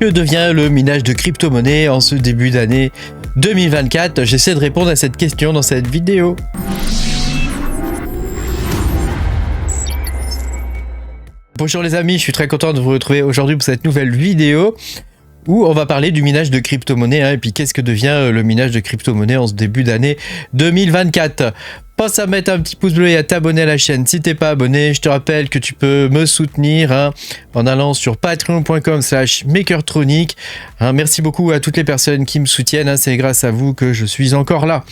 Que devient le minage de crypto-monnaies en ce début d'année 2024? J'essaie de répondre à cette question dans cette vidéo. Bonjour les amis, je suis très content de vous retrouver aujourd'hui pour cette nouvelle vidéo où on va parler du minage de crypto-monnaies et puis qu'est-ce que devient le minage de crypto-monnaies en ce début d'année 2024. Pense à mettre un petit pouce bleu et à t'abonner à la chaîne si t'es pas abonné. Je te rappelle que tu peux me soutenir en allant sur patreon.com/makertronic. Merci beaucoup à toutes les personnes qui me soutiennent. C'est grâce à vous que je suis encore là.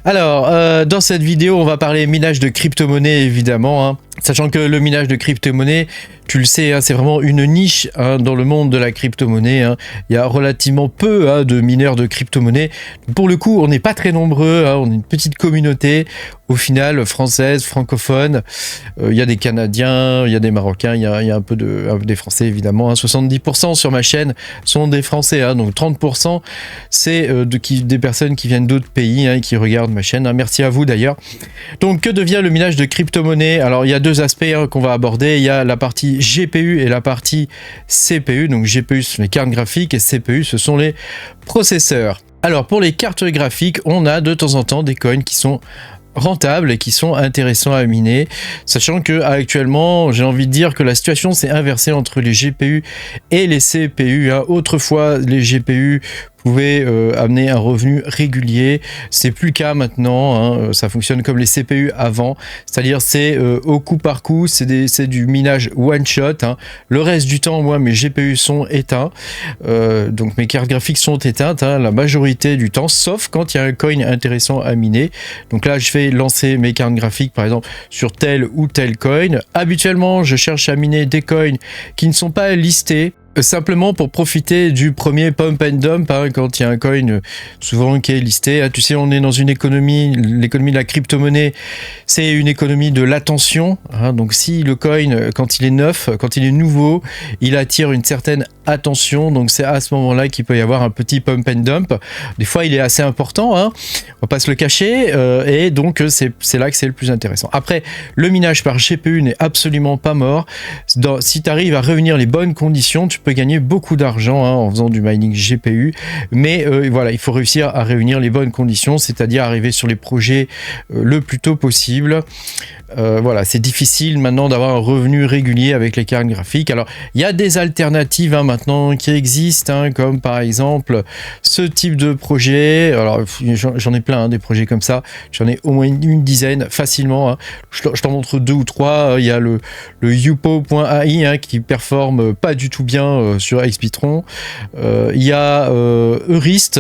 Alors, dans cette vidéo, on va parler minage de crypto-monnaies évidemment. Sachant que le minage de crypto-monnaies, tu le sais, c'est vraiment une niche dans le monde de la crypto-monnaie. Il y a relativement peu de mineurs de crypto-monnaies. Pour le coup, on n'est pas très nombreux. On est une petite communauté, au final, française, francophone. Il y a des Canadiens, il y a des Marocains, il y a un peu des Français évidemment. 70% sur ma chaîne sont des Français. Donc 30% c'est des personnes qui viennent d'autres pays et qui regardent ma chaîne. Merci à vous d'ailleurs. Donc que devient le minage de crypto-monnaie? Alors il y a deux aspects qu'on va aborder. Il y a la partie GPU et la partie CPU. Donc GPU ce sont les cartes graphiques et CPU ce sont les processeurs. Alors pour les cartes graphiques, on a de temps en temps des coins qui sont rentables et qui sont intéressants à miner, sachant que actuellement j'ai envie de dire que la situation s'est inversée entre les GPU et les CPU. Autrefois les GPU pouvaient amener un revenu régulier, c'est plus le cas maintenant. Ça fonctionne comme les CPU avant, c'est-à-dire c'est au coup par coup, c'est du minage one shot. Le reste du temps, moi mes GPU sont éteints, donc mes cartes graphiques sont éteintes la majorité du temps, sauf quand il y a un coin intéressant à miner. Donc là je vais lancer mes cartes graphiques par exemple sur tel ou tel coin. Habituellement je cherche à miner des coins qui ne sont pas listés, simplement pour profiter du premier pump and dump quand il y a un coin souvent qui est listé. Tu sais, on est dans une économie, l'économie de la crypto-monnaie, c'est une économie de l'attention. Donc si le coin, quand il est neuf, quand il est nouveau, il attire une certaine attention. Donc c'est à ce moment-là qu'il peut y avoir un petit pump and dump. Des fois, il est assez important, on va pas se le cacher, et donc c'est là que c'est le plus intéressant. Après, le minage par GPU n'est absolument pas mort. Si tu arrives à réunir les bonnes conditions, tu peux gagner beaucoup d'argent en faisant du mining GPU, mais voilà, il faut réussir à réunir les bonnes conditions, c'est-à-dire arriver sur les projets le plus tôt possible. Voilà, c'est difficile maintenant d'avoir un revenu régulier avec les cartes graphiques. Alors il y a des alternatives maintenant qui existent, comme par exemple ce type de projet. Alors j'en ai plein des projets comme ça, j'en ai au moins une dizaine facilement. Je t'en montre deux ou trois. Il y a le Yupo.ai qui performe pas du tout bien sur Expitron. Il y a Eurist,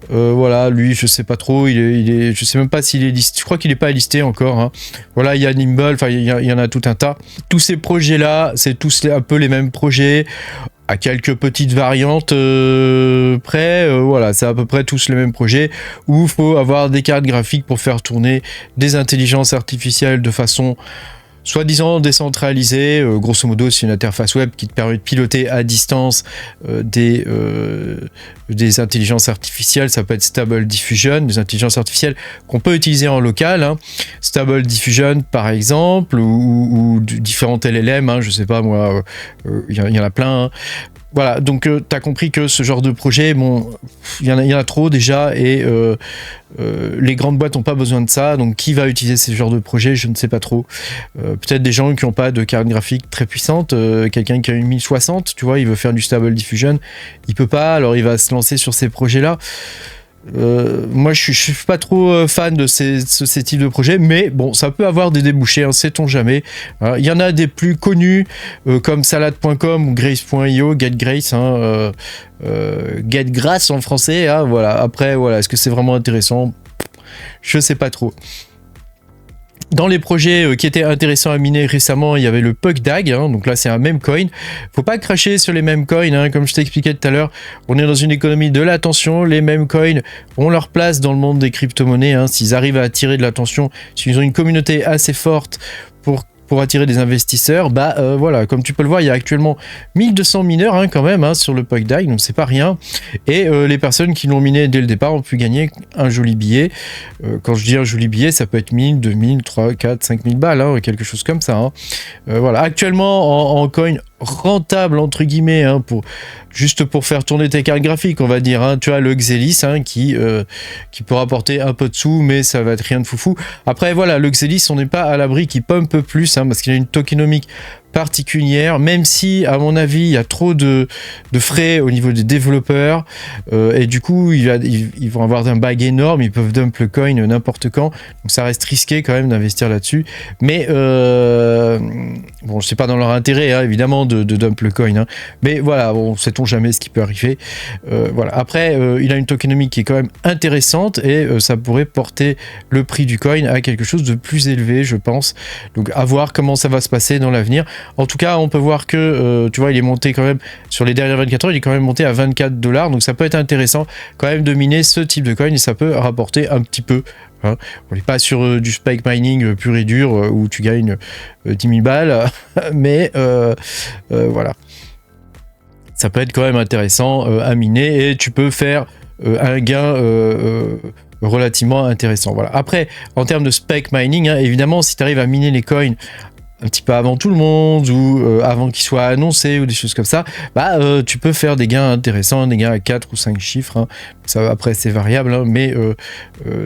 voilà, lui je sais pas trop, je sais même pas s'il est listé, je crois qu'il est pas listé encore. Voilà, il y a Nimble, enfin il y en a tout un tas. Tous ces projets là, c'est tous un peu les mêmes projets, à quelques petites variantes près. Voilà, c'est à peu près tous les mêmes projets où il faut avoir des cartes graphiques pour faire tourner des intelligences artificielles de façon soi-disant décentralisée. Grosso modo, c'est une interface web qui te permet de piloter à distance des intelligences artificielles. Ça peut être Stable Diffusion, des intelligences artificielles qu'on peut utiliser en local. Stable Diffusion par exemple, ou différents LLM, je sais pas moi, il y en a plein. Voilà, donc tu as compris que ce genre de projet, bon, il y en a trop déjà, et les grandes boîtes n'ont pas besoin de ça. Donc qui va utiliser ce genre de projet? Je ne sais pas trop. Peut-être des gens qui n'ont pas de carte graphique très puissante. Quelqu'un qui a une 1060, tu vois, il veut faire du Stable Diffusion, il peut pas, alors il va se lancer sur ces projets-là. Moi je suis pas trop fan de ces types de projets, mais bon, ça peut avoir des débouchés, sait-on jamais. Il y en a des plus connus comme salad.com ou grace.io, getgrace, getgrace en français. Voilà. Après, voilà, est-ce que c'est vraiment intéressant? Je sais pas trop. Dans les projets qui étaient intéressants à miner récemment, il y avait le PuckDAG, donc là c'est un meme coin. Faut pas cracher sur les meme coins, comme je t'expliquais tout à l'heure. On est dans une économie de l'attention, les meme coins ont leur place dans le monde des crypto-monnaies. S'ils arrivent à attirer de l'attention, s'ils ont une communauté assez forte pour attirer des investisseurs, voilà, comme tu peux le voir, il y a actuellement 1200 mineurs quand même sur le PuckDAG, donc c'est pas rien. Et les personnes qui l'ont miné dès le départ ont pu gagner un joli billet. Quand je dis un joli billet, ça peut être 1000, 2000, 3, 4, 5000 balles, quelque chose comme ça. Voilà, actuellement en coin rentable entre guillemets hein, juste pour faire tourner tes cartes graphiques, on va dire. Hein. Tu as le Xelis hein, qui peut rapporter un peu de sous, mais ça va être rien de foufou. Après voilà, le Xelis, on n'est pas à l'abri qu'il pump plus hein, parce qu'il a une tokenomique particulière, même si à mon avis il y a trop de frais au niveau des développeurs et du coup ils vont avoir un bag énorme, ils peuvent dump le coin n'importe quand, donc ça reste risqué quand même d'investir là-dessus, mais bon c'est pas dans leur intérêt hein, évidemment de dump le coin hein. Mais voilà, on sait-on jamais ce qui peut arriver. Voilà. Après il a une tokenomique qui est quand même intéressante et ça pourrait porter le prix du coin à quelque chose de plus élevé je pense, donc à voir comment ça va se passer dans l'avenir. En tout cas, on peut voir que, tu vois, il est monté quand même, sur les dernières 24 heures, il est quand même monté à 24 $, donc ça peut être intéressant quand même de miner ce type de coin et ça peut rapporter un petit peu. Hein. On n'est pas sur du spike mining pur et dur où tu gagnes 10 000 balles, mais voilà. Ça peut être quand même intéressant à miner et tu peux faire un gain relativement intéressant. Voilà. Après, en termes de spike mining, hein, évidemment, si tu arrives à miner les coins un petit peu avant tout le monde ou avant qu'il soit annoncé ou des choses comme ça, bah tu peux faire des gains intéressants, des gains à 4 ou 5 chiffres. Hein. Ça, après, c'est variable, hein, mais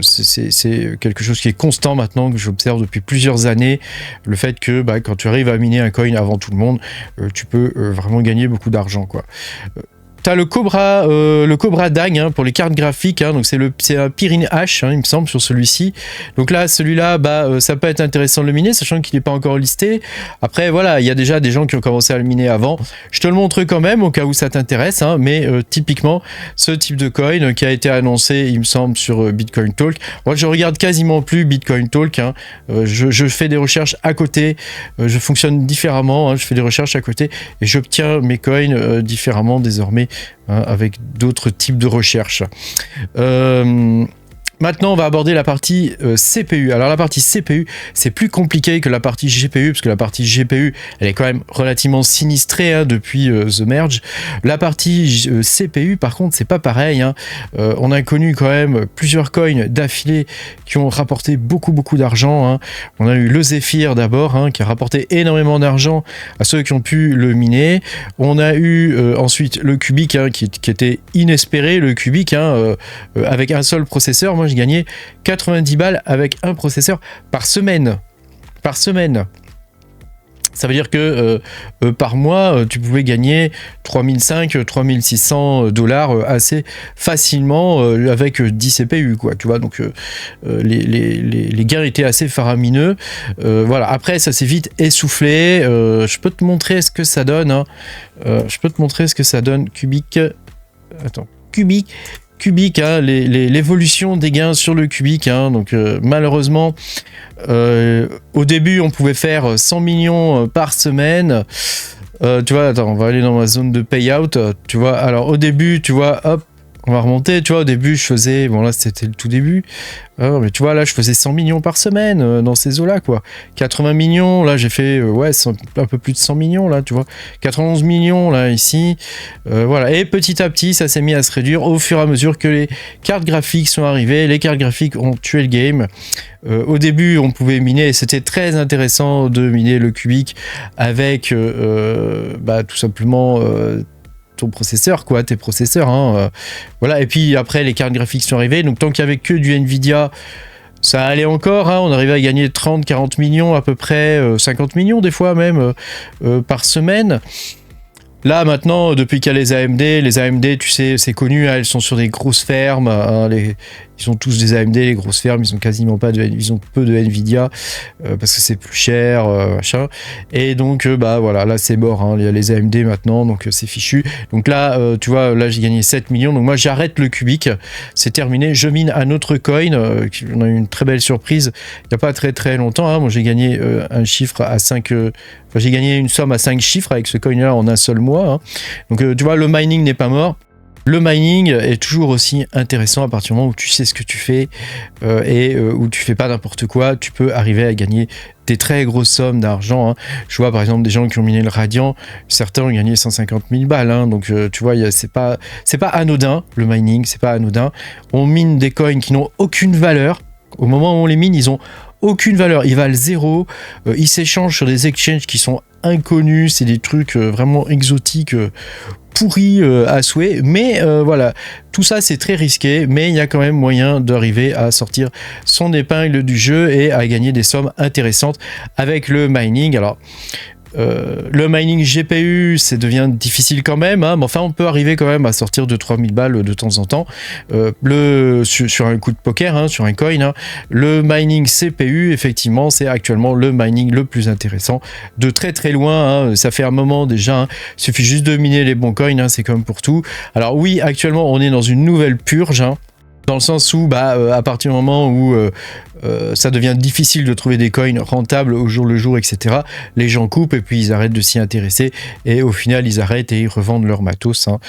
c'est quelque chose qui est constant maintenant, que j'observe depuis plusieurs années. Le fait que bah, quand tu arrives à miner un coin avant tout le monde, tu peux vraiment gagner beaucoup d'argent, quoi. T'as le Cobra Dang hein, pour les cartes graphiques, hein, donc c'est un Pirin H, hein, il me semble, sur celui-ci. Donc là, celui-là, bah, ça peut être intéressant de le miner, sachant qu'il n'est pas encore listé. Après, voilà, il y a déjà des gens qui ont commencé à le miner avant. Je te le montre quand même, au cas où ça t'intéresse, hein, mais typiquement, ce type de coin qui a été annoncé, il me semble, sur Bitcoin Talk. Moi, je regarde quasiment plus Bitcoin Talk. Hein. Je fais des recherches à côté, je fonctionne différemment, hein, je fais des recherches à côté et j'obtiens mes coins différemment désormais. Hein, avec d'autres types de recherches. Maintenant, on va aborder la partie CPU. Alors, la partie CPU, c'est plus compliqué que la partie GPU, parce que la partie GPU, elle est quand même relativement sinistrée hein, depuis The Merge. La partie CPU, par contre, c'est pas pareil. Hein. On a connu quand même plusieurs coins d'affilée qui ont rapporté beaucoup d'argent. Hein. On a eu le Zephyr d'abord, hein, qui a rapporté énormément d'argent à ceux qui ont pu le miner. On a eu ensuite le Cubic, hein, qui était inespéré, le Cubic, hein, avec un seul processeur. Moi, je gagnais 90 balles avec un processeur par semaine. Par semaine. Ça veut dire que par mois, tu pouvais gagner 3500, 3600 $ assez facilement avec 10 CPU, quoi. Tu vois, donc les gains étaient assez faramineux. Voilà. Après, ça s'est vite essoufflé. Je peux te montrer ce que ça donne. Hein. Je peux te montrer ce que ça donne. Cubic. Attends. Cubic, hein, l'évolution des gains sur le Cubic, hein, donc malheureusement au début on pouvait faire 100 millions par semaine, tu vois, attends, on va aller dans ma zone de payout, tu vois, alors au début, tu vois, hop, on va remonter, tu vois, au début je faisais, bon là c'était le tout début, mais tu vois là je faisais 100 millions par semaine dans ces eaux là quoi, 80 millions, là j'ai fait ouais un peu plus de 100 millions là, tu vois, 91 millions là ici, voilà, et petit à petit ça s'est mis à se réduire au fur et à mesure que les cartes graphiques sont arrivées. Les cartes graphiques ont tué le game. Au début on pouvait miner et c'était très intéressant de miner le Cubic avec bah, tout simplement ton processeur, quoi, tes processeurs, hein, voilà, et puis après les cartes graphiques sont arrivées, donc tant qu'il n'y avait que du Nvidia, ça allait encore, hein, on arrivait à gagner 30-40 millions à peu près, 50 millions des fois même par semaine. Là maintenant, depuis qu'il y a les AMD, tu sais, c'est connu, hein, elles sont sur des grosses fermes, hein, ils ont tous des AMD, les grosses fermes, ils ont quasiment pas ils ont peu de Nvidia parce que c'est plus cher, machin. Et donc bah voilà, là c'est mort, hein, il y a les AMD maintenant, donc c'est fichu. Donc là, tu vois, là j'ai gagné 7 millions, donc moi j'arrête le Cubic, c'est terminé, je mine un autre coin, on a eu une très belle surprise il n'y a pas très longtemps, hein, moi j'ai gagné un chiffre à 5, j'ai gagné une somme à 5 chiffres avec ce coin là en un seul mois, hein. Donc tu vois, le mining n'est pas mort. Le mining est toujours aussi intéressant à partir du moment où tu sais ce que tu fais et où tu fais pas n'importe quoi. Tu peux arriver à gagner des très grosses sommes d'argent. Hein. Je vois par exemple des gens qui ont miné le Radiant, certains ont gagné 150 000 balles. Hein. Donc tu vois, c'est pas anodin le mining, c'est pas anodin. On mine des coins qui n'ont aucune valeur. Au moment où on les mine, ils ont aucune valeur, ils valent 0, ils s'échangent sur des exchanges qui sont inconnus, c'est des trucs vraiment exotiques, pourris à souhait, mais voilà, tout ça c'est très risqué, mais il y a quand même moyen d'arriver à sortir son épingle du jeu et à gagner des sommes intéressantes avec le mining. Alors le mining GPU, ça devient difficile quand même, hein, mais enfin on peut arriver quand même à sortir de 3000 balles de temps en temps sur un coup de poker, hein, sur un coin. Hein. Le mining CPU, effectivement, c'est actuellement le mining le plus intéressant de très très loin. Hein, ça fait un moment déjà, hein, il suffit juste de miner les bons coins, hein, c'est comme pour tout. Alors oui, actuellement on est dans une nouvelle purge, hein, dans le sens où à partir du moment où ça devient difficile de trouver des coins rentables au jour le jour, etc. Les gens coupent et puis ils arrêtent de s'y intéresser et au final ils arrêtent et ils revendent leur matos. Hein.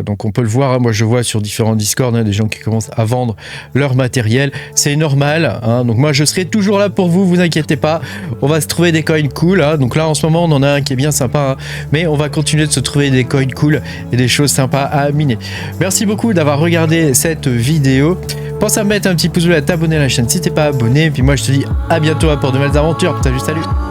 Donc on peut le voir, hein, moi je vois sur différents Discord des gens qui commencent à vendre leur matériel. C'est normal, hein. Donc moi je serai toujours là pour vous, vous inquiétez pas. On va se trouver des coins cool. Hein. Donc là en ce moment on en a un qui est bien sympa, hein. Mais on va continuer de se trouver des coins cool et des choses sympas à miner. Merci beaucoup d'avoir regardé cette vidéo. Pense à mettre un petit pouce bleu, à t'abonner à la chaîne si t'es pas abonné. Et puis moi je te dis à bientôt pour de nouvelles aventures. Salut, salut.